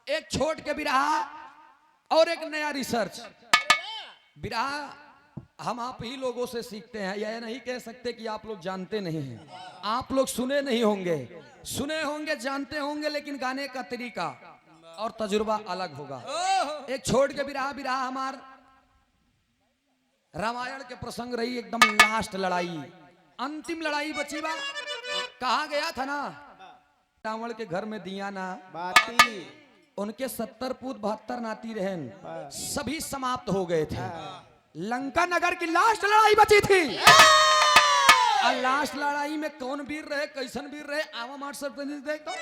एक छोट के बिरहा और एक नया रिसर्च। बिरहा हम आप ही लोगों से सीखते हैं, यह नहीं कह सकते कि आप लोग जानते नहीं हैं। आप लोग सुने नहीं होंगे, सुने होंगे, जानते होंगे, लेकिन गाने का तरीका और तजुर्बा अलग होगा। एक छोड़ के बिरहा हमार रामायण के प्रसंग रही, एकदम लास्ट लड़ाई, अंतिम लड़ाई बची बा। कहा गया था ना, रावण के घर में दिया ना बाती, उनके 70 पूत 72 नाती रहन, सभी समाप्त हो गए थे। लंका नगर की लास्ट लड़ाई बची थी। और लास्ट लड़ाई में कौन वीर रहे, कैसन वीर रहे, आवा मार सर देख तो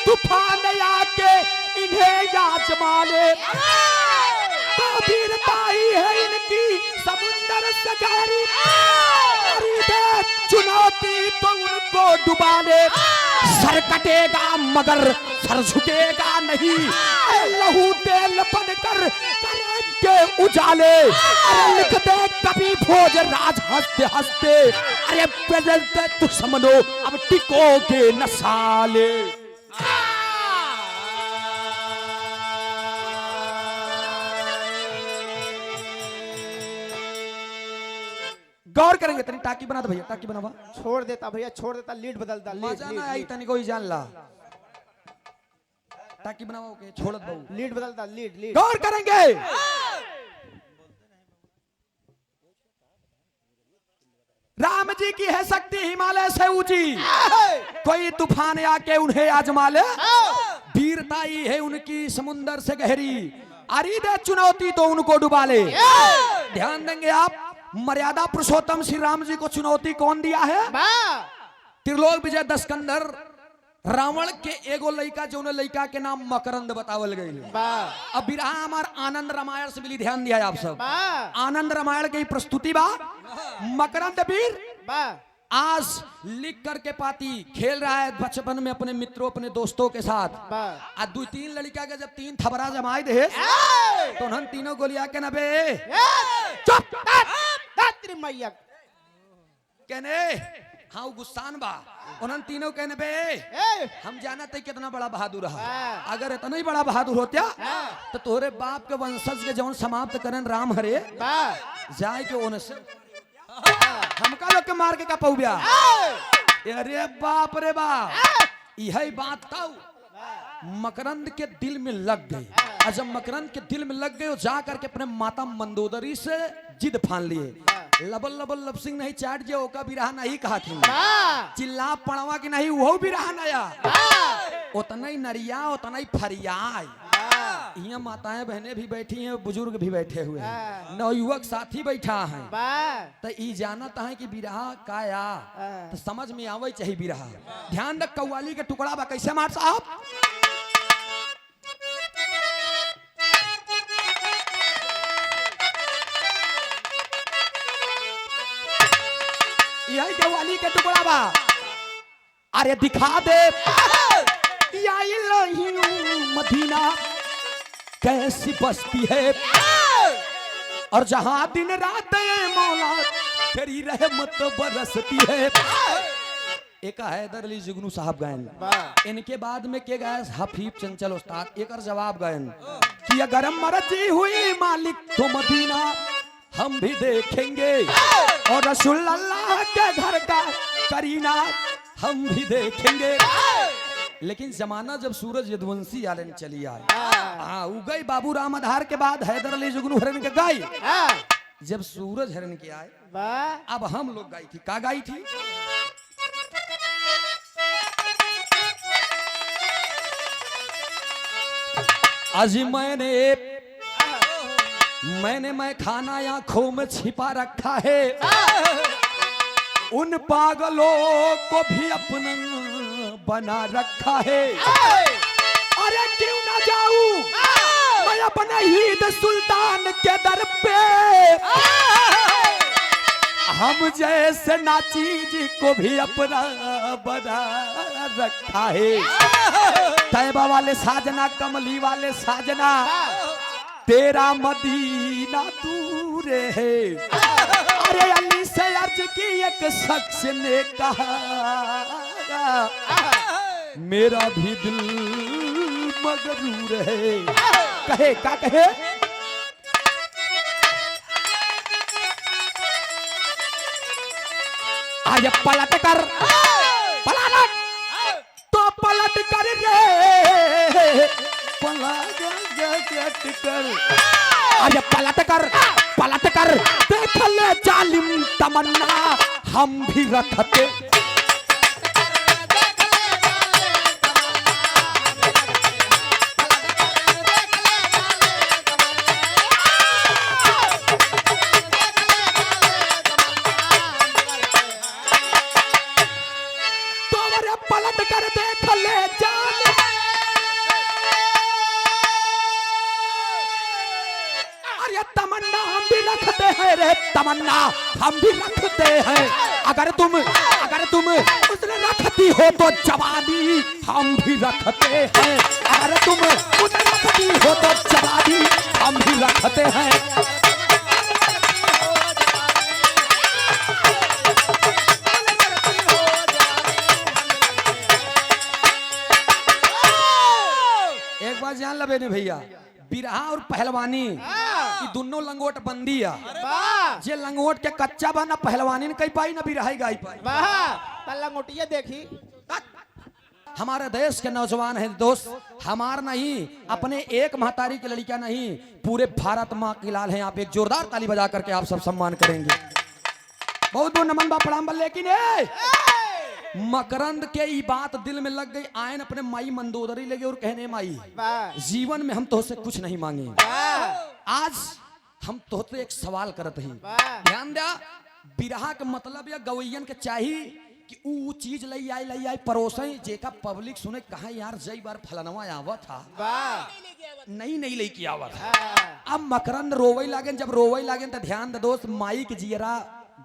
तूफान आके इन्हें याजमाने, तो वीरताई है इनकी समुंदर से गहरी, चुनौती तो उनको डुबाने। सर कटेगा मगर सर झुकेगा नहीं, लहू तेल बनकर करेंगे उजाले। अरे लिख दे कभी भोज राज हंसते हंसते, अरे बदलते दुश्मनों अब टिकोगे न साले। गौर करेंगे तनी, टाकी बना दो भैया, टाकी बनावा। छोड़ देता भैया, छोड़ देता, लीड बदलता, मजा ना आई तनी कोई जान ला। टाकी बनावा के छोड़ दो, लीड बदलता, लीड लीड। गौर करेंगे, राम जी की है शक्ति हिमालय से ऊंची, कोई तूफान आके उन्हें आजमा ले। वीरताई है उनकी समुंदर से गहरी, अरिदे चुनौती तो उनको डुबा ले। ध्यान देंगे आप, मर्यादा पुरुषोत्तम श्री राम जी को चुनौती कौन दिया है? त्रिलोक विजय दशकंधर रावण के एगो लड़का, जो लड़का के नाम मकरंद बतावल गई। अब बिरहा हमार आनंद रामायण से मिली, ध्यान दिया आप सब। आनंद रामायण की प्रस्तुति बा। मकरंद वीर आज लिख करके पाती खेल रहा है बचपन में अपने मित्रों, अपने दोस्तों के साथ। आज 2-3 लड़का के जब 3 थबरा जमाए दे, तो उन्होंने तीनों गोलियां के नबे चुप मैया कहने, हाँ गुस्सान बा। उन्होंने तीनों कहने बे, हम जाना थे कितना बड़ा बहादुर है, अगर इतना ही बड़ा बहादुर होत्या तो तोरे बाप के वंशज के जौन समाप्त करन राम हरे जाए के उनसे हमका लोग के मार के का पौबिया। अरे बाप रे बाप, यही बात था मकरंद के दिल में लग गई। और जब मकरंद के दिल में लग गए, जा करके अपने माता मंदोदरी से जिद फान लिए। लबल लबल लब सिंह नहीं चाट जे ओका बिरहा नहीं कहा थी, चिल्ला पड़वा की नहीं वो बिरहा नया, उतना ही नरिया उतना ही फरिया। यहाँ माताएं बहनें भी बैठी हैं, बुजुर्ग भी बैठे हुए हैं, नवयुवक साथी बैठा है। तो ई जानता है कि बिरहा काया, तो समझ में आवे चाहिए बिरहा। ध्यान रख, कव्वाली के टुकड़ा बा कैसे मार साहब। यही कव्वाली के टुकड़ा बा। अरे दिखा दे मदीना कैसी बस्ती है, और जहां दिन रात मौला तेरी रहमत बरसती है। एक हैदर अली जुगनू साहब गायन, इनके बाद में के गाय हफीफ चंचल उस्ताद एक और जवाब गायन कि अगर मर्जी हुई मालिक तो मदीना हम भी देखेंगे और रसूल अल्लाह के घर का करीना हम भी देखेंगे। लेकिन जमाना जब सूरज यदुवंशी आलन चली आए, उगई बाबू राम आधार के बाद हैदर अली जुगनू हरन के गाई। जब सूरज हरन के आए अब हम लोग गाई थी, का गाई थी? आज मैं खाना आंखों में छिपा रखा है, उन पागलों को भी अपना बना रखा है। अरे क्यों ना जाऊं मैं अपने हीद सुल्तान के दर पे, हम जैसे नाचीज को भी अपना बना रखा है। तैयबा वाले साजना, कमली वाले साजना, तेरा मदीना दूर है। अरे अली से अर्ज की एक शख्स ने कहा, मेरा भी दिल मगरूर है। कहे क्या कहे? आज पलट कर तो पलट कर रे, पलट कर आज पलट कर देख ले जालिम तमन्ना हम भी रखते। पलट कर देख ले जालिम, अरे तमन्ना हम भी रखते हैं रे, तमन्ना हम भी रखते हैं। अगर तुम उसने रखती हो तो जवानी हम भी रखते हैं। अगर तुम उसे रखती हो तो जवानी हम भी रखते हैं। एक बात जान लबे ने भैया, बिरहा और पहलवानी ये दोनों लंगोट बंदी है। जे लंगोट के कच्चा बना पहलवानी ने कही पाई ना बिरहाई गाई पाई। लंगोटिया देखी। हमारे देश के नौजवान हैं दोस्त, हमार नहीं अपने एक महतारी की लड़कियां नहीं, पूरे भारत माँ की लाल हैं। आप एक जोरदार ताली बजा करके आप सब सम्मान करेंगे। बहुत बहुत नमन बा प्रणाम। लेकिन मकरंद के ये बात दिल में लग गई, आयन अपने माई मंदोदरी लगे और कहने माई जीवन में हम तुझसे कुछ नहीं मांगे, आज हम तुझसे एक सवाल करते हैं। ध्यान दे, बिरहा के मतलब या गवैयन के चाहिए कि ऊ चीज लई आई परोसे जेका पब्लिक सुने, कहा यार जई बार फलनवा आवा था नहीं लेके आवा था। अब मकरंद रोवई लागे, जब रोवई लागे तो ध्यान दे दोस्त, माई के जियरा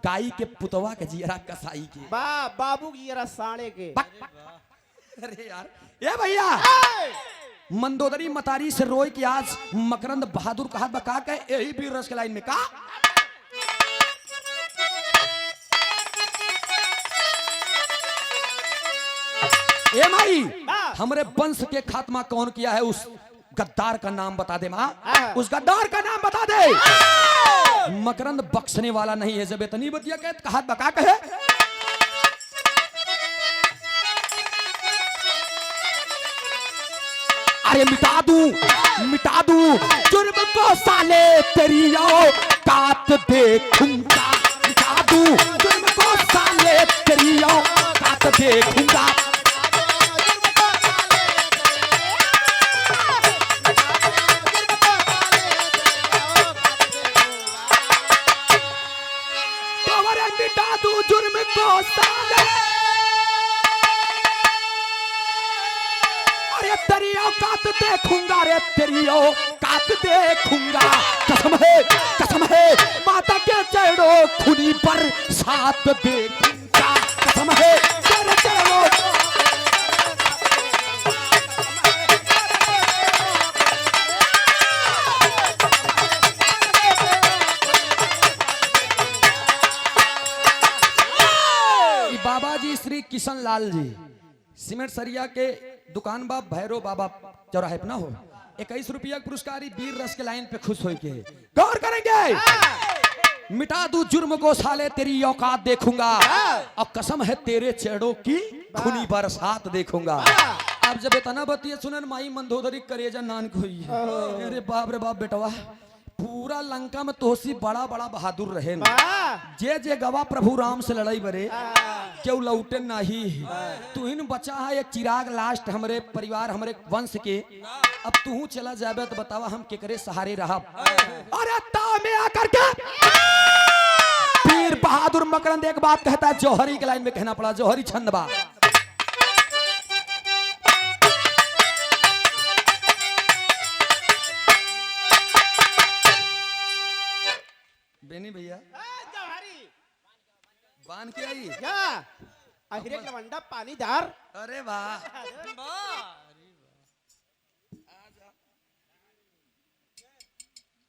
गाई के पुतवा के जियरा कसाई के, बाबू की जियरा साढ़े के। अरे यार ये भैया मंदोदरी मतारी से रोई कि आज मकरंद बहादुर कहा बका के यही भी रस के लाइन में कहा। ए माई हमरे वंश के खात्मा कौन किया है, उस गद्दार का नाम बता दे माँ, उस गद्दार का नाम बता दे। मकरंद बख्शने वाला नहीं है, जब इतनी बतिया कहे कहा बका कहे। अरे मिटा दूं जुर्म को साले तेरी औकात देखूंगा, मिटा दूं जुर्म को साले तेरी औकात देखूंगा। मिटा दूं जुर्म को साले, अरे तेरी औकात देखूंगा, रे तेरी औकात देखूंगा। कसम है माता के चरणों खुदी पर साथ देखूंगा, कसम है तेरे चरणों। बाबा जी श्री किशन लाल जी सीमेंट सरिया के दुकान बा भैरव बाबा चौराहे पे ना हो 21 रुपया पुरस्कार वीर रस के लाइन पे खुश हो के गौर करेंगे। मिटा दूं जुर्म को साले तेरी औकात देखूंगा और कसम है तेरे चेहरों की खूनी बरसात देखूंगा। अब जब इतना बतिए सुनन माई मंदोदरी करेजा नान कोई अरे बाप रे बाप बेटवा पूरा लंका में तोसी बड़ा बड़ा बहादुर रहे जे जे गवा प्रभु राम से लड़ाई बरे क्यों लौटे नहीं तू इन बचा है एक चिराग लास्ट हमरे परिवार हमरे वंश के अब तू चला जाबे तो बतावा हम केकरे सहारे रहा। अरे ता में आकर के पीर बहादुर मकरंद एक बात कहता है जौहरी के लाइन में कहना पड़ा जौहरी छंद बा बेनी भैया बांध के आई अहिरे लवंडा पानीदार। अरे वाह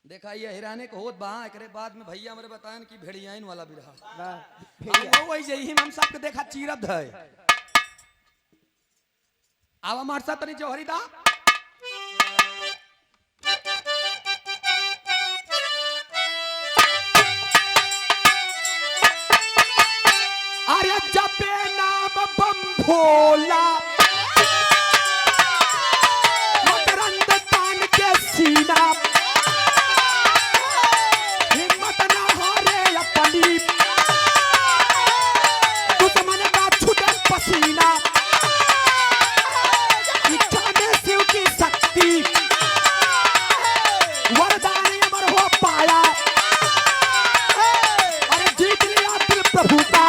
देखा ये हिराने को होत बा एकरे बाद में भैया हमरे बतायन कि भेड़ियाइन वाला भी रहा वही जही हम सबके देखा चीरत है। आवा मारसा तनी जौहरी दा अरे जपे नाम बम भोला मकरंद तान के सीना हिम्मत न हारे अपनी दुश्मन का छूटे पसीना इच्छा में शिव की शक्ति वरदान अमर हो पाया अरे जीत लिया दिल प्रभु का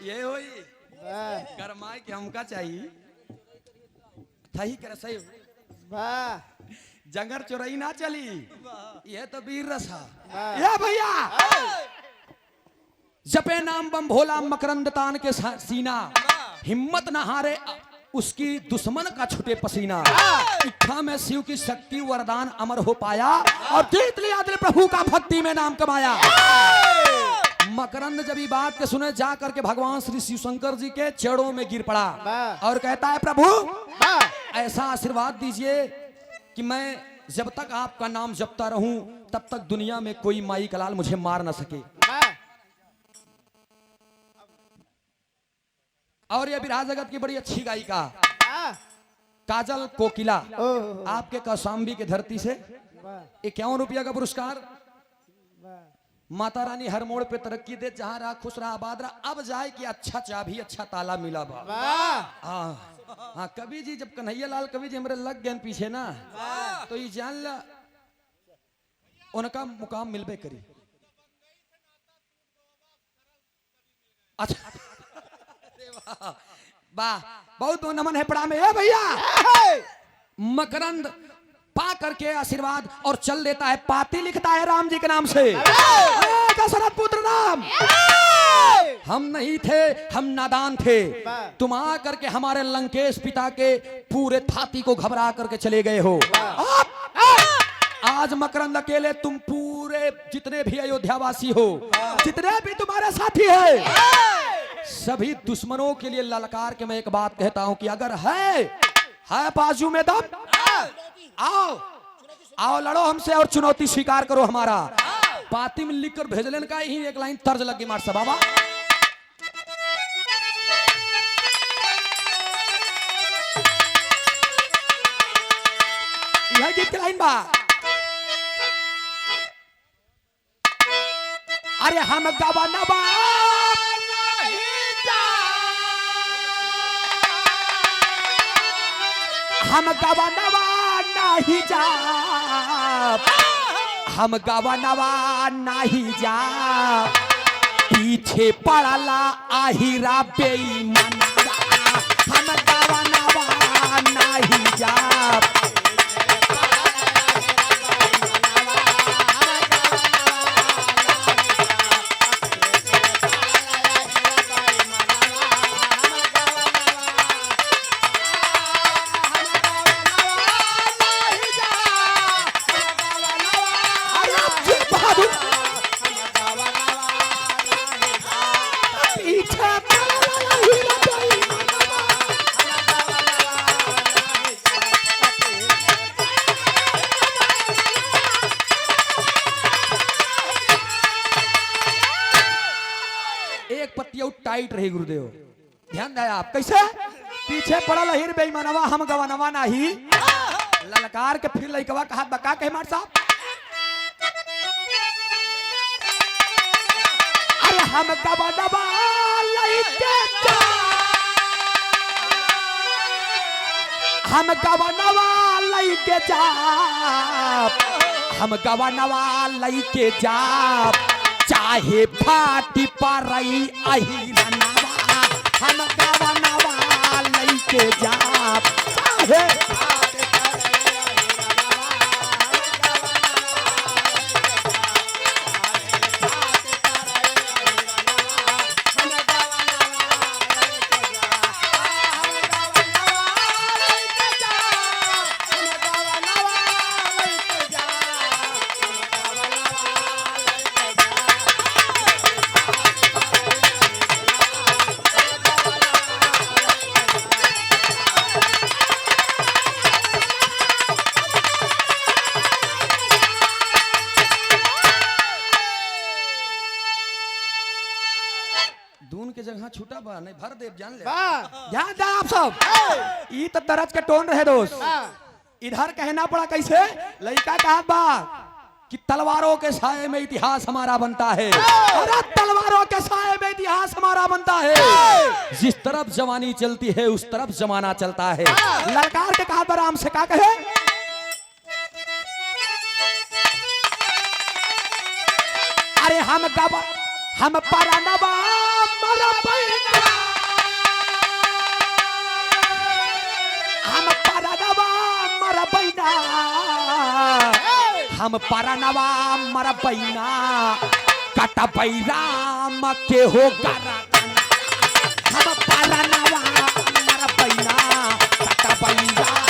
ये होई गरमाए के हमका चाहिए थही कर सही जंगर चोरई ना चली ये तो वीर रसा ये भैया जपे नाम बम भोला मकरंद तान के सीना हिम्मत न हारे उसकी दुश्मन का छूटे पसीना इच्छा में शिव की शक्ति वरदान अमर हो पाया और जीत लिया दिल प्रभु का भक्ति में नाम कमाया। मकरंद जब ये बात के सुने जा करके भगवान श्री शिव शंकर जी के चरणों में गिर पड़ा और कहता है प्रभु ऐसा आशीर्वाद दीजिए कि मैं जब तक आपका नाम जपता रहूं तब तक दुनिया में कोई माई कलाल मुझे मार न सके। और ये विराह जगत की बड़ी अच्छी गायिका काजल कोकिला आपके कौशाम्बी की धरती से 51 रुपया का पुरस्कार। माता रानी हर मोड़ पे तरक्की दे जहां रहा खुश रहा आबाद रहा। अब जाए कि अच्छा चाबी अच्छा ताला मिला बा। हाँ कवि जी जब कन्हैया लाल कवि जी हमारे लग गए पीछे ना तो ये जान ला उनका मुकाम मिलबे करी। अच्छा वाह बहुत नमन है प्रणाम है भैया। मकरंद पा करके आशीर्वाद और चल देता है पाती लिखता है राम जी के नाम से दशरथ पुत्र राम। हम नहीं थे हम नादान थे तुम आ करके हमारे लंकेश पिता के पूरे थाती को घबरा करके चले गए हो। आज मकरंद अकेले तुम पूरे जितने भी अयोध्यावासी हो जितने भी तुम्हारे साथी है सभी दुश्मनों के लिए ललकार के मैं एक बात कहता हूं कि अगर है बाजू में दम आओ आओ लड़ो हमसे और चुनौती स्वीकार करो हमारा। पाती में लिखकर भेजलन का ही एक लाइन तर्ज लगी मार सा बाबा। यह गीत की लाइन बा अरे हम गवा नवा हम गवनवा नहीं जा, हम गवनवा नहीं जा, पीछे पड़ला आहिरा बेईमानवा, हम गवनवा नहीं जा। एक पत्तिया टाइट रही गुरुदेव, ध्यान दिया आप कैसे? पीछे पड़ल हिर बेईमानवा हम गवनवा नहीं, ललकार के फिर लइकवा कहा बका कहे मार साहब, अरे हम गवनवा लइके जा, हम गवनवा लइके जा, हम गवनवा लइके जा, चाहे फाटी परई अहिरनवा, हम गवनवा लइके जा, चाहे दून के जगह छूटा बा नहीं भर देव जान ले, ध्यान दे आप सब, ई तो दरज के टोन रहे दोस्त, इधर कहना पड़ा कैसे? लड़का कहा बा कि तलवारों के साए में इतिहास हमारा बनता है, अरे तलवारों के साए में इतिहास हमारा बनता है, जिस तरफ जवानी चलती है उस तरफ जमाना चलता है। ललकार के कहा राम से क्या कहे? अरे हम परनवा मर पैना, हम परनवा मर पैना, हम परनवा मर पैना, कट पैराम के हो गरा, हम परनवा मर पैना, कट पैराम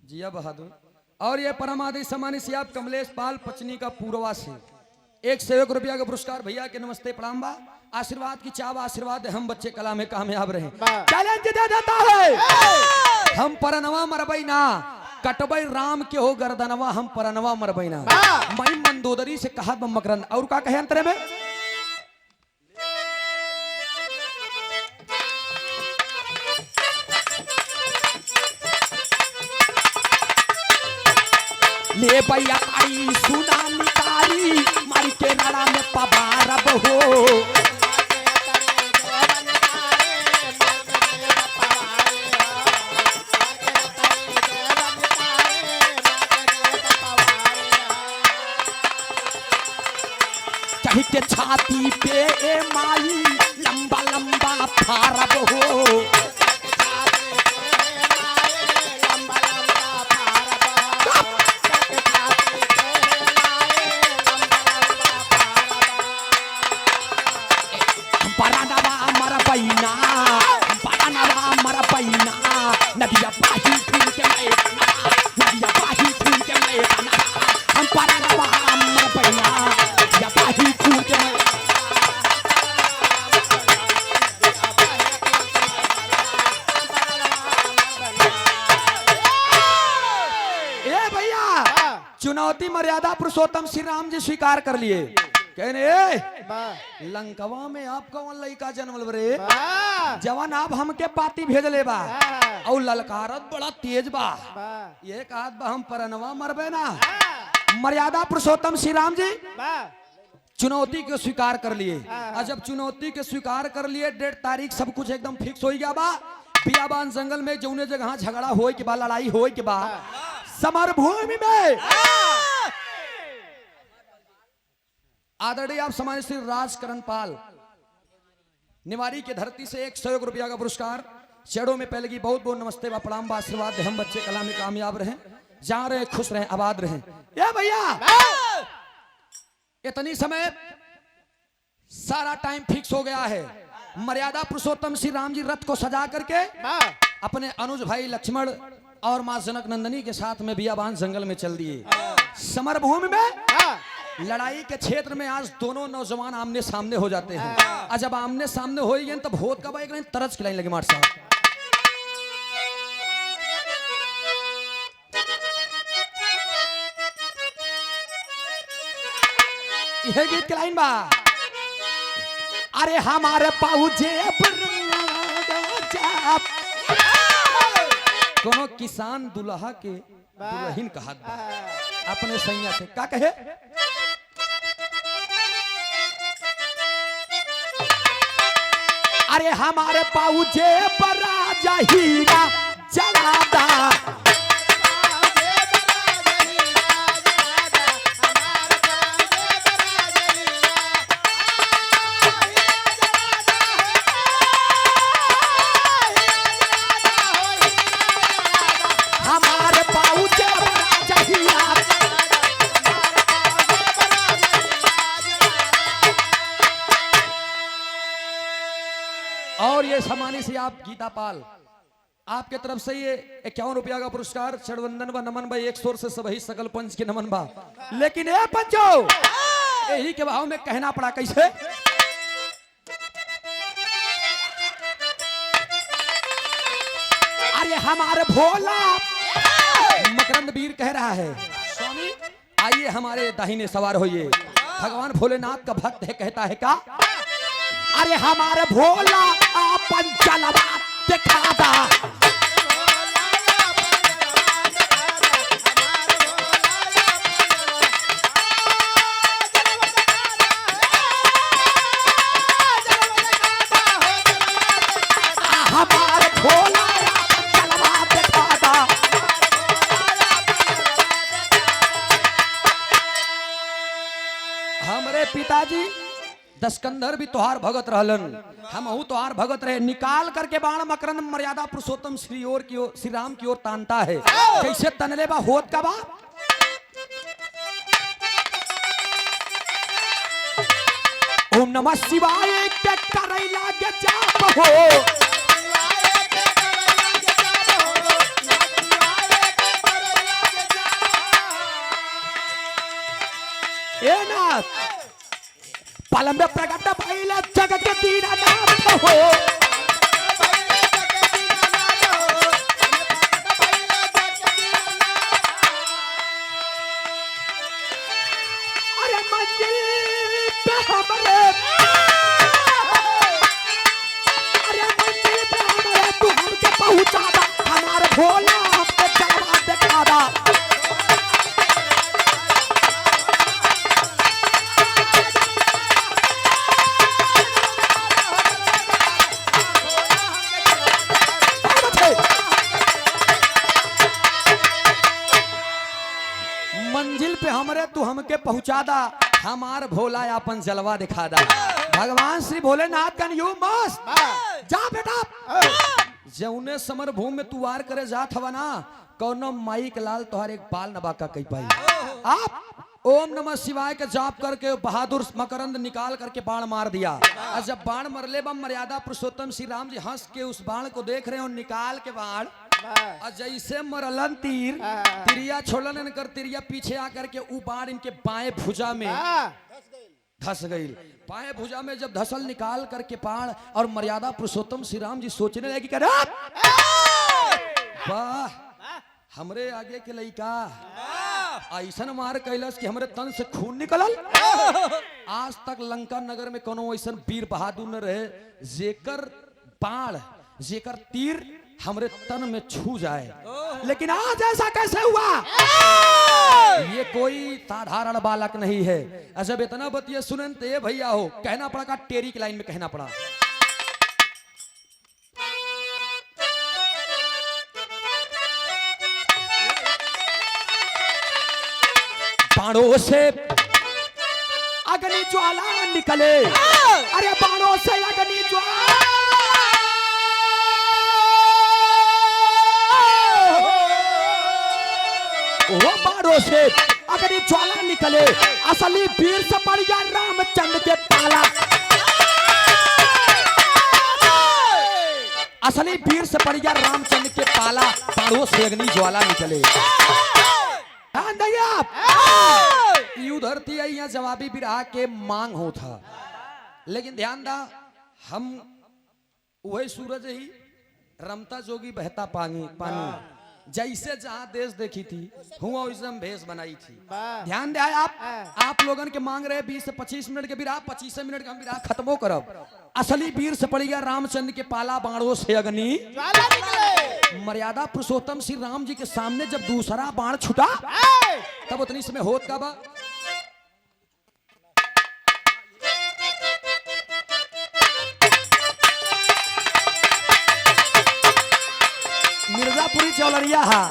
जिया बहादुर। और ये परमादि सम्मानित सियाब कमलेश पाल पचनी का पूर्वा से 1 रुपया का पुरस्कार भैया के नमस्ते प्रणाम बा, आशीर्वाद की चाव आशीर्वाद हम बच्चे कला में कामयाब रहे। चैलेंज दे देता है, हम परनवा मरबई ना, कटबई राम के हो गर्दनवा, हम परनवा मरबई ना। मैं मंदोदरी से कहा मकरंद और का कहे अंतरे में ले भैया आई सुना निकारी मारी के नाड़ा में पबारब हो, चढ़ के छाती पे ए माई लंबा लंबा फारब हो, नदिया बाही फूल के मैं, नदिया बाही फूल के मैं, हम परनवा मर पैना, नदिया बाही फूल के मैं। ए भैया चुनौती मर्यादा पुरुषोत्तम श्री राम जी स्वीकार कर लिए। कहने ए वाह लंकवा में आप कौन लड़का जन्मल रे वाह जवान आप हमके पाती भेज ले बा वाह और ललकारत बड़ा तेज बा वाह ये कहा बा हम परनवा मरबे ना। मर्यादा पुरुषोत्तम श्री राम जी वाह चुनौती को स्वीकार कर लिए। और जब चुनौती के स्वीकार कर लिए डेट तारीख सब कुछ एकदम फिक्स हो गया बा। बियाबान जंगल में जौने जगह झगड़ा होए के बा लड़ाई होए के बा समरभूमि में आदरणीय आप समाज श्री राजकरण पाल निवारी के धरती से 101 रुपया का पुरस्कार चेड़ों में पहले की बहुत बहुत नमस्ते व प्रणाम व आशीर्वाद हम बच्चे कला में कामयाब रहे जहाँ रहे खुश रहे आबाद रहे। ये भैया इतनी समय सारा टाइम फिक्स हो गया है। मर्यादा पुरुषोत्तम श्री राम जी रथ को सजा करके वाह अपने अनुज भाई लक्ष्मण और मां जनक नंदनी के साथ में बियाबान जंगल में चल दिए। समरभूमि में वाह लड़ाई के क्षेत्र में आज दोनों नौजवान आमने सामने हो जाते हैं। और जब आमने सामने हो गए तब होत का बाइक तरज खिलाई लगे मार साहब। यह गीत के लाइन बा अरे हमारे पाऊजे कोनो किसान दुल्हा के दुल्हन कहा अपने सैया से का कहे अरे हमारे पाऊजे पर राजा हीरा जलादा हमारे पाऊजे पर राजा हीरा और ये सामान्य से आप गीता पाल आपके तरफ से ये 51 रुपया का पुरस्कार चढ़वंदन व नमन भाई एक शोर से सभी सकल पंच के नमन बा। लेकिन ये पंचो यही के भाव में कहना पड़ा कैसे अरे हमारे भोला मकरंद वीर कह रहा है स्वामी आइए हमारे दाहिने सवार होइए। भगवान भोलेनाथ का भक्त है कहता है का अरे हमारे भोला आपन जलवा दिखा दा हमारे भोला आपन जलवा दिखा दा। हमरे पिताजी दशकंधर भी तोहार भगत रहलन हम तोहार भगत रहे निकाल करके बाण मकरंद मर्यादा पुरुषोत्तम श्री राम की ओर तानता है कैसे तनले बा होत का बा ओम नमः शिवाय के करैला के जाप हो ए नाथ पलम में प्रकट भइला जग के दीनानाथ हो अरे मंजिल पे हमरे तू हमके पहुंचा दा हमारे भोला हमके जलवा दिखा दा। मंजिल पे हमरे तू हमके पहुंचा दा हमार भोला अपन जलवा दिखा दा। भगवान श्री भोलेनाथ का यू मस्त जा बेटा जौने समर भूमि में तू वार करे जात हवा ना कौनो माई के लाल तोहर एक बाल नबाका कही पाई। आप ओम नमः शिवाय के जाप करके बहादुर मकरंद निकाल करके बाण मार दिया। और जब बाण मरले बम मर्यादा पुरुषोत्तम श्री राम जी हंस के उस बाण को देख रहे हो निकाल के बाण और जैसे मरलन तीर तिरिया छोड़लन इनकर तिरिया पीछे आकर के ऊ बाण इनके बाएं भुजा में धस गई। बाएं भुजा में जब धसल निकाल करके बाण और मर्यादा पुरुषोत्तम श्री राम जी सोचने लगे कि वाह हमरे आगे के लड़का ऐसन मार कैलस कि हमरे तन से खून निकलल। आज तक लंका नगर में कोनो ऐसन वीर बहादुर न रहे जेकर बाण जेकर तीर हमरे तन में छू जाए, लेकिन आज ऐसा कैसे हुआ? ये कोई साधारण बालक नहीं है। जब इतना बतिया सुनन तो ये भैया हो कहना पड़ा का टेरी की लाइन में कहना पड़ा। बाणों से अग्नि ज्वाला निकले, अरे बाणों से अग्नि ज्वाला, वो बाणों से अग्नि ज्वाला निकले, असली वीर से पड़ गया रामचंद्र के पाला। असली वीर से पड़ गया रामचंद्र के पाला, बाणों से अग्नि ज्वाला निकले। धरती है यहाँ जवाबी बिरहा के मांग हो था, लेकिन ध्यान दा हम वही सूरज ही रमता जोगी बहता पानी पानी जैसे जहाँ देश देखी थी हुआ वैसे हम भेष बनाई थी। ध्यान दे आप लोगन के मांग रहे 20 से 25 मिनट के बिरहा, 25 मिनट का हम बिरहा खत्मो करब। असली वीर से पड़ गया रामचंद्र के पाला, बाणों से अग्नि। मर्यादा पुरुषोत्तम श्री राम जी के सामने जब दूसरा बाण छुटा तब उतनी समय होत का बा। मिर्जापुरी चौलरिया हा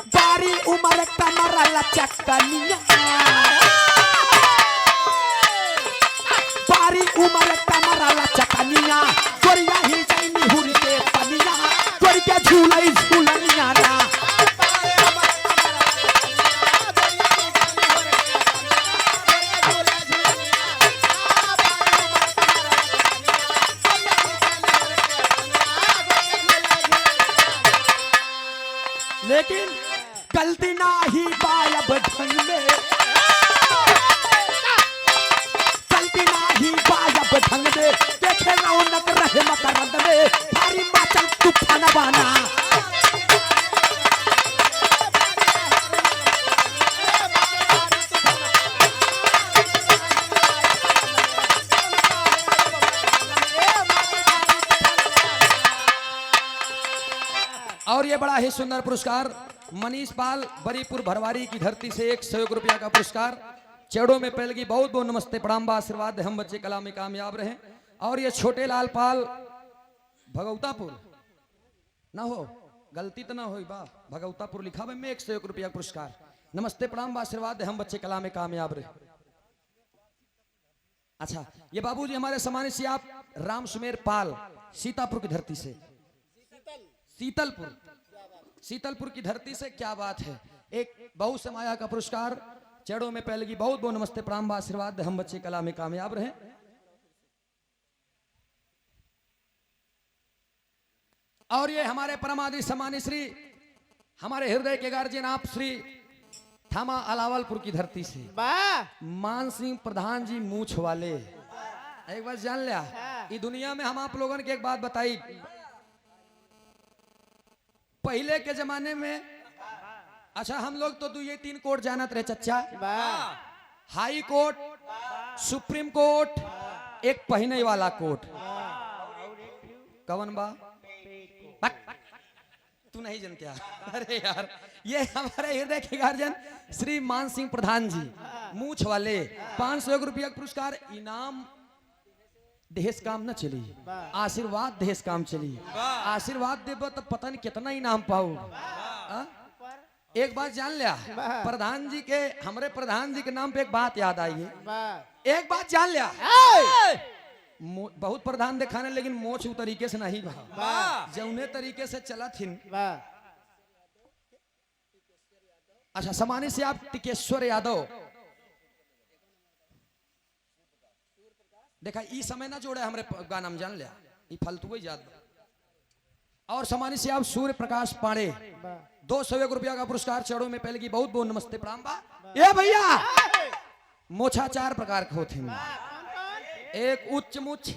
बारी उमर कमरा लचकनिया, बारी उमर कमरा लचकनिया, गोरिया ही जाइनी हुरी के पनिया, गोरी के झूलाई झूलनिया ना। लेकिन गलती ना ही पायब ढंग में, गलती ना ही पायब ढंग में, देखे रौनक रहे मकरंद में, भारी माचल तूफान बाना। और ये बड़ा ही सुंदर पुरस्कार मनीष पाल बरीपुर भरवारी की धरती से 100 रुपया का पुरस्कार। चेड़ों में पहले की बहुत बहुत नमस्ते प्रणाम बा आशीर्वाद, हम बच्चे कला में कामयाब रहे। और ये छोटे लाल पाल भगवतापुर ना हो गलती तो ना हो बा, भगवतापुर लिखा में 101 रुपया पुरस्कार। नमस्ते प्रणाम बा आशीर्वाद, हम बच्चे कला में कामयाब रहे। अच्छा ये बाबूजी हमारे सम्मानित से आप राम सुमेर पाल सीतापुर की धरती से, शीतलपुर की धरती से, क्या बात है, एक बहु समाया का पुरस्कार। चढ़ों में पहले की बहुत बहुत नमस्ते प्रणाम आशीर्वाद, हम बच्चे कला में कामयाब रहे। और ये हमारे परमादि सम्मानित श्री हमारे हृदय के गार्जियन आप श्री थामा अलावलपुर की धरती से मान सिंह प्रधान जी मूछ वाले। एक बात जान लिया, ये दुनिया में हम आप लोगों ने एक बात बताई, पहले के जमाने में अच्छा हम लोग तो 2-3 कोर्ट जानत रहे चच्चा, हाई कोर्ट, सुप्रीम कोर्ट, एक पहने वाला कोर्ट। कवन बा तू नहीं जानते यार? अरे यार ये हमारे हृदय के गार्जियन श्री मान सिंह प्रधान जी मूछ वाले, 500 रुपया पुरस्कार इनाम। देश काम न चली, आशीर्वाद देश काम चली। आशीर्वाद देव तो पता नहीं कितना इनाम पाओ। एक बात जान लिया, प्रधान जी के हमारे प्रधान जी के नाम पे एक बात याद आई है। एक बात जान लिया, बहुत प्रधान दिखाने लेकिन मोछ उ तरीके से नहीं भा, जौने तरीके से चला थी। अच्छा सम्मानित से आप टिकेश्वर यादव, देखा ई समय ना जोड़े हमरे गाना में जान लिया, ई फालतू ही याद। और सम्मानित से आप सूर्य प्रकाश पांडे 201 रुपया का पुरस्कार। चढ़ों में पहले की बहुत बहुत नमस्ते प्रणाम बा। ए भैया मोछा 4 प्रकार के होते हैं, एक उच्च मुछ,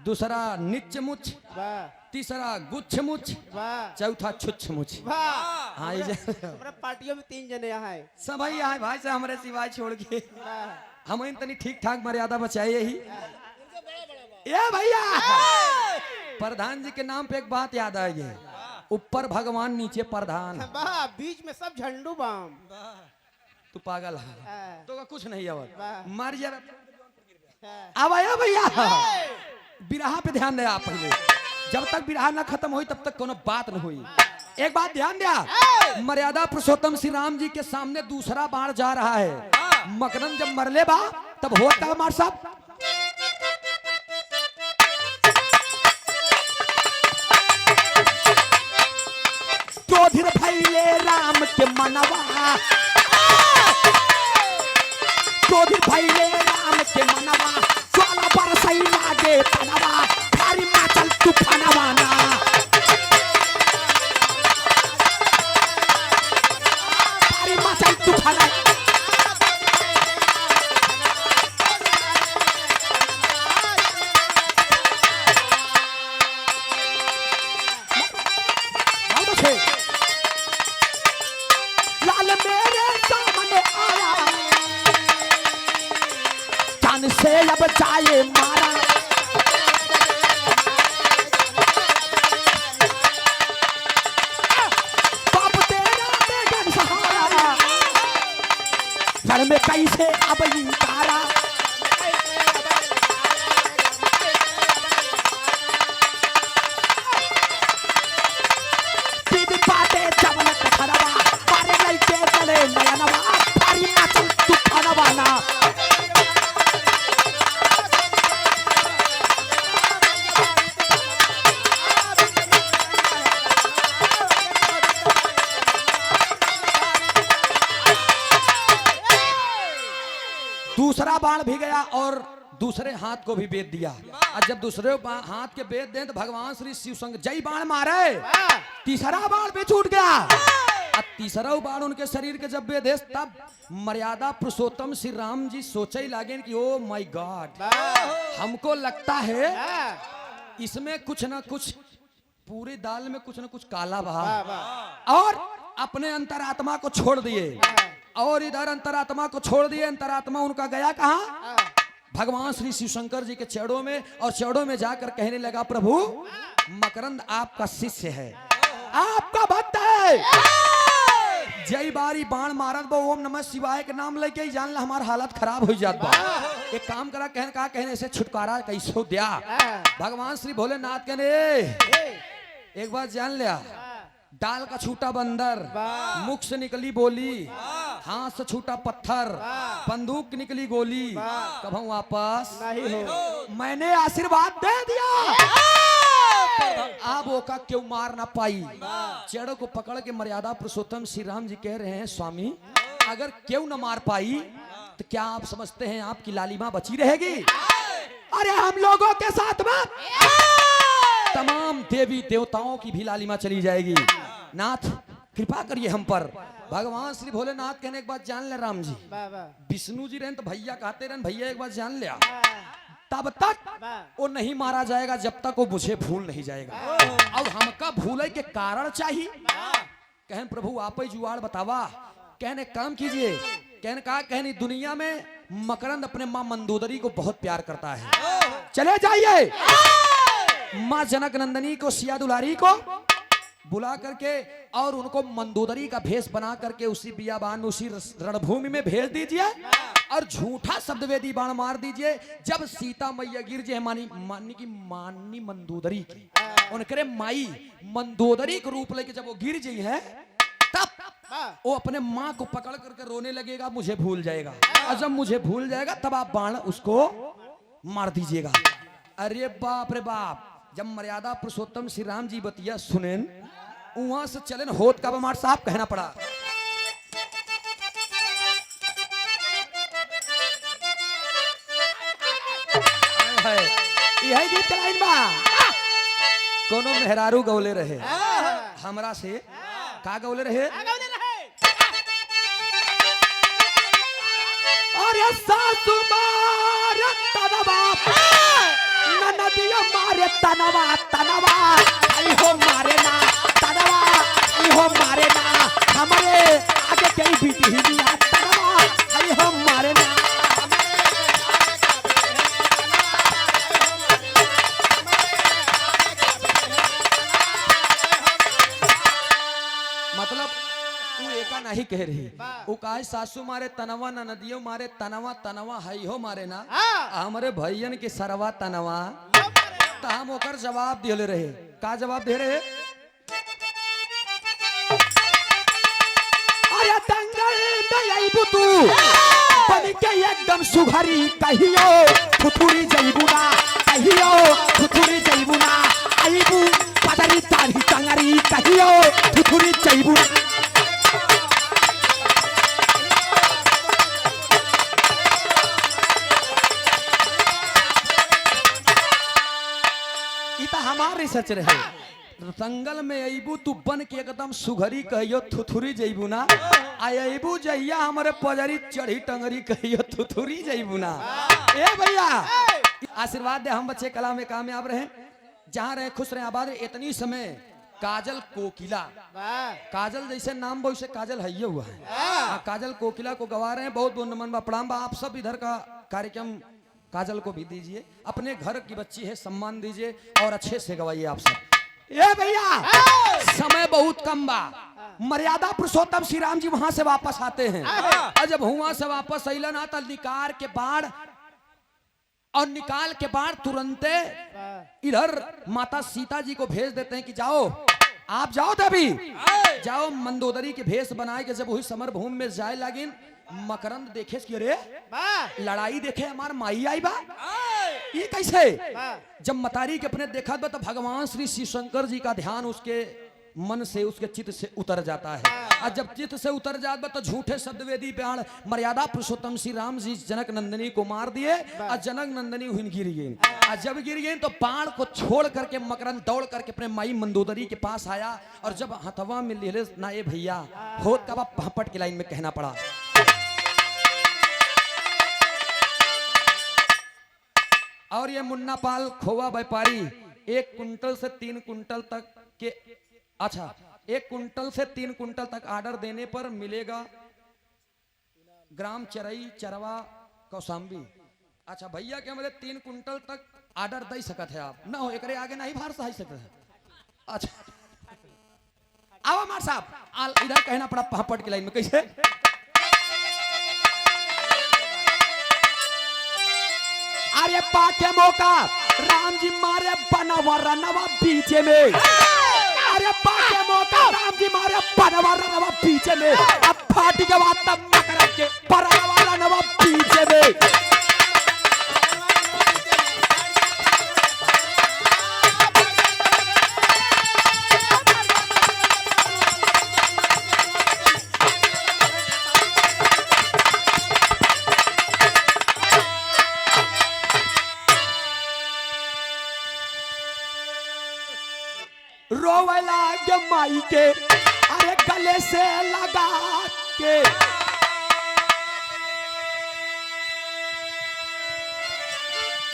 दूसरा निच मुच, वाह तीसरा गुच्छ मुछ, वाह चौथा छुच्छ मुछ। वाह हाँ ये हमारा पार्टियों में 3 जने यहाँ है। सब ही आए भाई से हमारे सिवाय छोड़ के। वाह हम तनी ठीक ठाक मर्यादा बचाए ही। ये भैया प्रधान जी के नाम पे एक बात याद आई है, ऊपर भगवान नीचे प्रधान। वाह बीच में सब झंडू बाम। तू पागल है हाँ, तो का कुछ नहीं आवत वाह। मर जा। हाँ, अब आया भैया बिरहा पे ध्यान दे आप पहले, जब तक बिरहा ना खत्म हुई तब तक कोनो बात न हुई। एक बात ध्यान दिया, मर्यादा पुरुषोत्तम श्री राम जी के सामने दूसरा बाण जा रहा है। मकरंद जब मरले बा तब होता मार साहब क्रोधित भइले राम के मनवा, क्रोधित भइले राम के मनवा, ज्वाला बरसई लागे तनवा, भारी माचल तूफानवा ना। भारी माचल तूफानवा। लाल मेरे सामने आया, जान से अब जाए मारा, बाप तेरा बेगन सहारा, घर में कैसे अब तारा। दीदी पाटे जवन खरवा, मारे लइके चले नयनवा, भारी नाचल तूफानवा ना। दूसरा बाण भी गया और दूसरे हाथ को भी बेद दिया। और जब दूसरे हाथ के बेद दें तो भगवान श्री शिव शंकर जय बाण मारे, तीसरा बाण भी छूट गया। और तीसरा बाण उनके शरीर के जब बेदे तब मर्यादा पुरुषोत्तम श्री राम जी सोचे लागे कि ओ माय गॉड, हमको लगता है इसमें कुछ ना कुछ, पूरी दाल में कुछ ना कुछ काला बहा। और अपने अंतरात्मा को छोड़ दिए और इधर अंतरात्मा को छोड़ दिए। अंतरात्मा उनका गया कहाँ? भगवान श्री शिव शंकर जी के चरणों में, और चरणों में जाकर कहने लगा प्रभु मकरंद आपका शिष्य है, आपका भक्त है। जय बारी बाण मारत बो ओम नमः शिवाय के नाम लेके ही जान ला हमार हालत खराब हो जात बा। एक काम करा, कहने का कहने से छुटकारा कैसे दिया। भगवान श्री भोलेनाथ कहने एक बात जान लिया, डाल का छूटा बंदर, मुख से निकली बोली, हाथ से छूटा पत्थर, बंदूक की निकली गोली, कब हम वापस नहीं हो। मैंने आशीर्वाद दे दिया, आप वो का क्यों मार ना पाई। चेड़ों को पकड़ के मर्यादा पुरुषोत्तम श्री राम जी कह रहे हैं स्वामी अगर क्यों न मार पाई तो क्या आप समझते हैं आपकी लालिमा बची रहेगी? अरे हम लोगों के साथ में तमाम देवी देवताओं की भी लालिमा चली जाएगी। नाथ कृपा करिए हम पर। भगवान श्री भोलेनाथ कहने एक बात जान ले राम जी, विष्णु जी रहन तो भैया कहते रहन, भैया एक बात जान लिया तब तक वो नहीं मारा जाएगा जब तक वो मुझे भूल नहीं जाएगा। और हमका भूले के कारण चाहिए। कहन प्रभु आप ही जुआड़ बतावा। कहने काम कीजिए, कहने कहा कहने दुनिया में मकरंद अपने माँ मंदोदरी को बहुत प्यार करता है, चले जाइए माँ जनक नंदनी को सिया दुलारी को बुला करके और उनको मंदोदरी का भेष बना करके उसी बियाबान में उसी रणभूमि में भेज दीजिए और झूठा शब्दवेदी बाण मार दीजिए। जब सीता मैया गिर जाए मानी मंदोदरी की उनके माई मंदोदरी के रूप लेके जब वो गिर जाई है तब वो अपने माँ को पकड़ करके रोने लगेगा, मुझे भूल जाएगा। और जब मुझे भूल जाएगा तब आप बाण उसको मार दीजिएगा। अरे बाप रे बाप, जब मर्यादा पुरुषोत्तम श्री राम जी बतिया सुनेन वहां से चलन होत का बमार साहब कहना पड़ा। यही गीत लाइन बा कोनो मेहरारू गौले रहे हमरा से का गौले रहे और सासु मार तब बाप नदिया मारे तनवा तनवा आई हो मारे ना तनवा आई हो मारे ना हमारे आगे कई बीती हिलिया तनवा आई हो मारे ना मतलब तू एका नहीं कह रही वो काहे सासू मारे तनवा न नदियों मारे तनवा तनवा हई हो मारे ना हमारे भैयन के सरवा तनवा तो हम ओकर जवाब दिले रहे का जवाब दे रहे अरे दंगल दयाइबू तू बन के एकदम सुघरी कहियो थुथुरी जइबू ना कहियो थुथुरी जइबू ना आइबू पदरी तारी चंगरी कहियो थुथुरी जइबू हमार रिसर्च रहे जंगल में अबू तू बन के एकदम सुघरी कहियो थुथुरी जइबू ना अबू जइया हमारे पजरी चढ़ी टंगरी कहियो थुथुरी जइबू ना ए भैया आशीर्वाद दे हम बच्चे कला में कामयाब रहे जहाँ रहे खुश रहे आबाद रहे इतनी समय काजल कोकिला काजल जैसे नाम वैसे काजल है हुआ है काजल कोकिला को गवा रहे हैं बहुत बहुत नमन प्रणाम आप सब इधर का कार्यक्रम काजल को भी दीजिए अपने घर की बच्ची है सम्मान दीजिए और अच्छे से गवाइए आप सब ए भैया समय बहुत कम बा मर्यादा पुरुषोत्तम श्री राम जी वहां से वापस आते हैं और जब वहां से वापस अला ना तो निकार के बाढ़ और निकाल के बाद तुरंते इधर माता सीता जी को भेज देते हैं कि जाओ आप जाओ तभी जाओ मंदोदरी के भेष बनाए के जब वही समर भूमि में जाए लगिन मकरंद देखे कि अरे लड़ाई देखे हमार माई आई बा ये कैसे जब मतारी के अपने देखा तो भगवान श्री शिव शंकर जी का ध्यान उसके मन से उसके चित्त से उतर जाता है और जब चित्त से उतर जाता तो झूठे शब्द वेदी प्याण मर्यादा पुरुषोत्तम श्री राम जी जनक नंदनी को मार दिए और जनक नंदनी हुन गिर गई और जब गिर गई तो बाण को छोड़ करके मकरंद दौड़ करके अपने माई मंदोदरी के पास आया और जब हथवा में ले ना ये भैया होत का पहपट की लाइन में कहना पड़ा और ये मुन्ना पाल खोवा व्यापारी 1 कुंटल से 3 कुंटल तक के अच्छा 1 कुंटल से 3 कुंटल तक ऑर्डर देने पर मिलेगा ग्राम चरई चरवा कौशाम्बी। अच्छा भैया के हमारे 3 कुंटल तक ऑर्डर दे सकते हैं आप ना हो एक आगे नहीं भार सही सकते हैं। अच्छा आओ मार साहब इधर कहना पड़ा पहापट की लाइन में कैसे अरे पाके मौका राम जी मारे बनवा रनवा पीछे में अरे पाके मौका राम जी मारे बनवा रनवा पीछे में अब फाटी के बाद तब मकर के परनवा रनवा पीछे में रोवला के माई के अरे गले से लगा के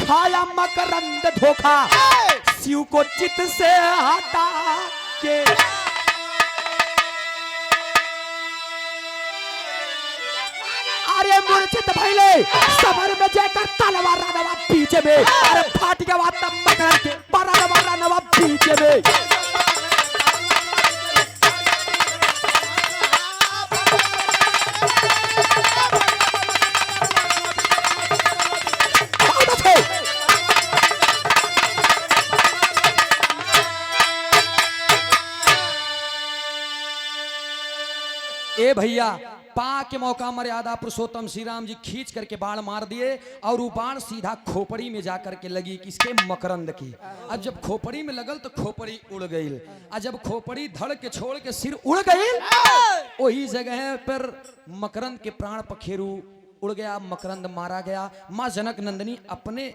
खाया मकरंद धोखा शिव को चित से हटा के अरे मूर्छित भइले सबर में जाकर तलवार रनवा पीछे में अरे फाट के बाद तब मकर के परनवा रनवा पीछे में ए भैया पा के मौका मर्यादा पुरुषोत्तम श्री राम जी खींच करके बाण मार दिए और वो बाण सीधा खोपड़ी में जाकर के लगी किसके मकरंद की। अब जब खोपड़ी में लगल तो खोपड़ी उड़ गई और जब खोपड़ी धड़ के छोड़ के सिर उड़ गई वही जगह पर मकरंद के प्राण पखेरु उड़ गया मकरंद मारा गया। माँ जनक नंदिनी अपने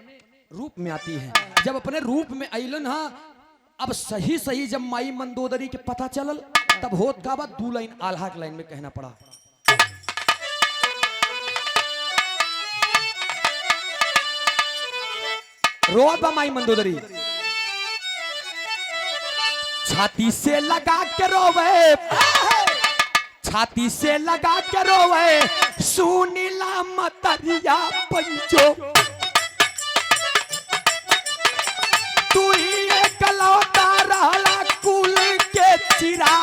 रूप में आती है जब अपने रूप में अलन हा अब सही सही जब माई मंदोदरी के पता चलल तब होत का बाद 2 लाइन आल्हा की लाइन में कहना पड़ा रोत बा माई मंदोदरी। छाती से लगा के रोवे, छाती से लगा के रोवे, सुनीला मतरिया पंचो, तू ही एकलौता रहला कुल के चिरा।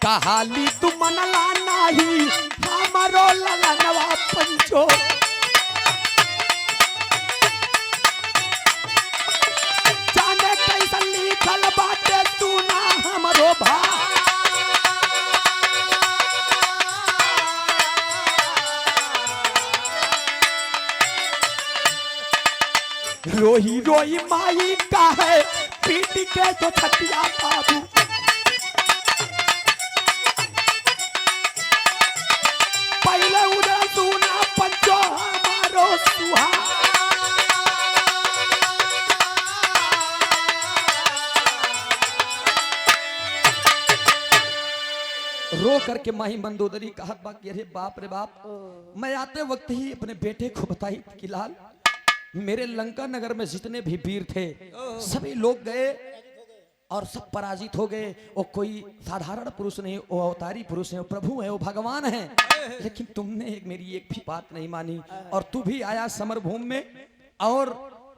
कहाली तू मनला नाही हमारो ललनवा पंचो, जाने कैसा लिखल बाटे तू ना हमरो भा। रोही रोही माई का है पीट के जो छतिया बाबू, पहले उधर सुना पंचो हमारो सुहा। रो करके माही मंदोदरी कहत बा कि अरे बाप रे बाप, मैं आते वक्त ही अपने बेटे को बताई कि लाल मेरे लंका नगर में जितने भी वीर थे सभी लोग गए और सब पराजित हो गए। वो कोई साधारण पुरुष नहीं, वो अवतारी पुरुष है, वो प्रभु है, वो भगवान है। लेकिन तुमने मेरी एक भी बात नहीं मानी और तू भी आया समरभूमि में। और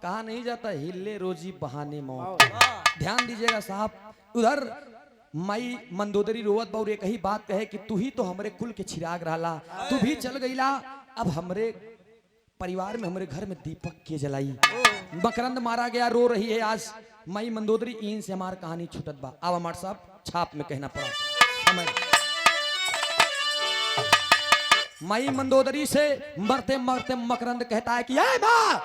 कहा नहीं जाता हिले रोजी बहाने मौत। ध्यान दीजिएगा साहब, उधर माई मंदोदरी रोवत बाउर एक ही बात कहे कि तू ही तो हमारे कुल के चिराग रहला, तू भी चल गईला, अब हमरे परिवार में हमारे घर में दीपक के जलाई। मकरंद मारा गया, रो रही है आज माई मंदोदरी। इन से हमार कहानी छूटत बा। अब हमार साहब छाप में कहना पड़ा समय। माई मंदोदरी से मरते मरते मकरंद कहता है कि माँ,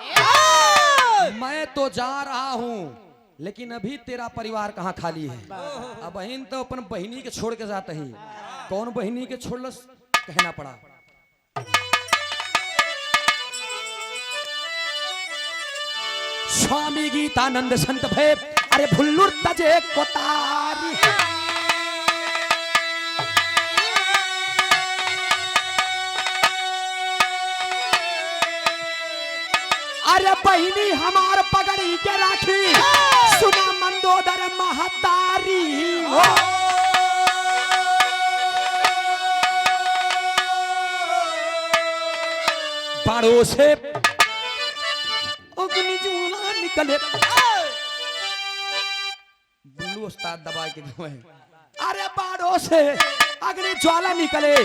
मैं तो जा रहा हूं लेकिन अभी तेरा परिवार कहाँ खाली है। अब बहन तो अपन बहिनी के छोड़ के जाते ही, कौन बहिनी के छोड़लस कहना पड़ा। स्वामी गीतानंद संत भय अरे भुल्लुर तजे कोतारी, अरे बहिनी हमार पगड़ी के राखी, सुना मंदोदर महतारी हो। बाड़ों से अग्नि ज्वाला निकले, बुल्लू उस्ताद दबा के गए। अरे बाड़ों से अग्नि ज्वाला निकले,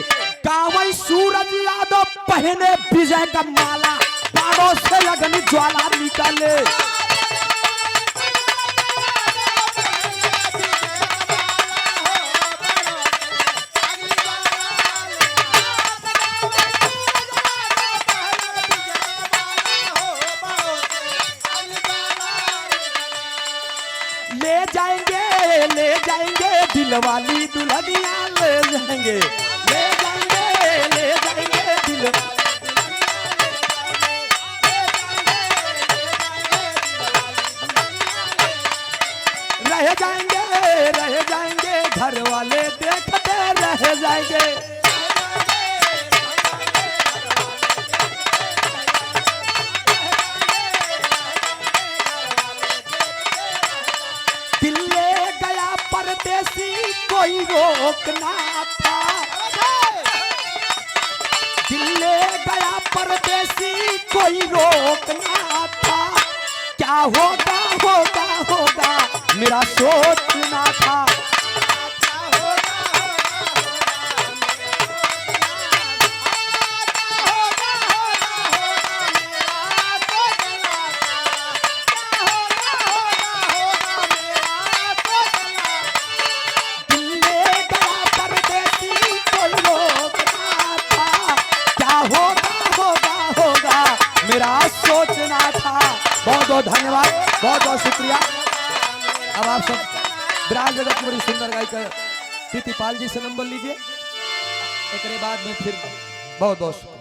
कावई सूरज यादव पहने विजय का माला, बाड़ों से अग्नि ज्वाला निकले। ले जाएंगे दिलवाली दुल्हनिया, ले जाएंगे, ले जाएंगे, ले जाएंगे दिल। रह जाएंगे घर वाले देखते रह जाएंगे। कोई रोकना था, दिल ले गया परदेसी कोई रोकना था। क्या होगा होगा होगा मेरा सोचना था। सोचना था। बहुत बहुत धन्यवाद, बहुत बहुत शुक्रिया। अब आप सब ब्राज जगत की बड़ी सुंदर गायिका प्रीतिपाल जी से नंबर लीजिए, एक बाद में फिर बहुत बहुत शुक्रिया।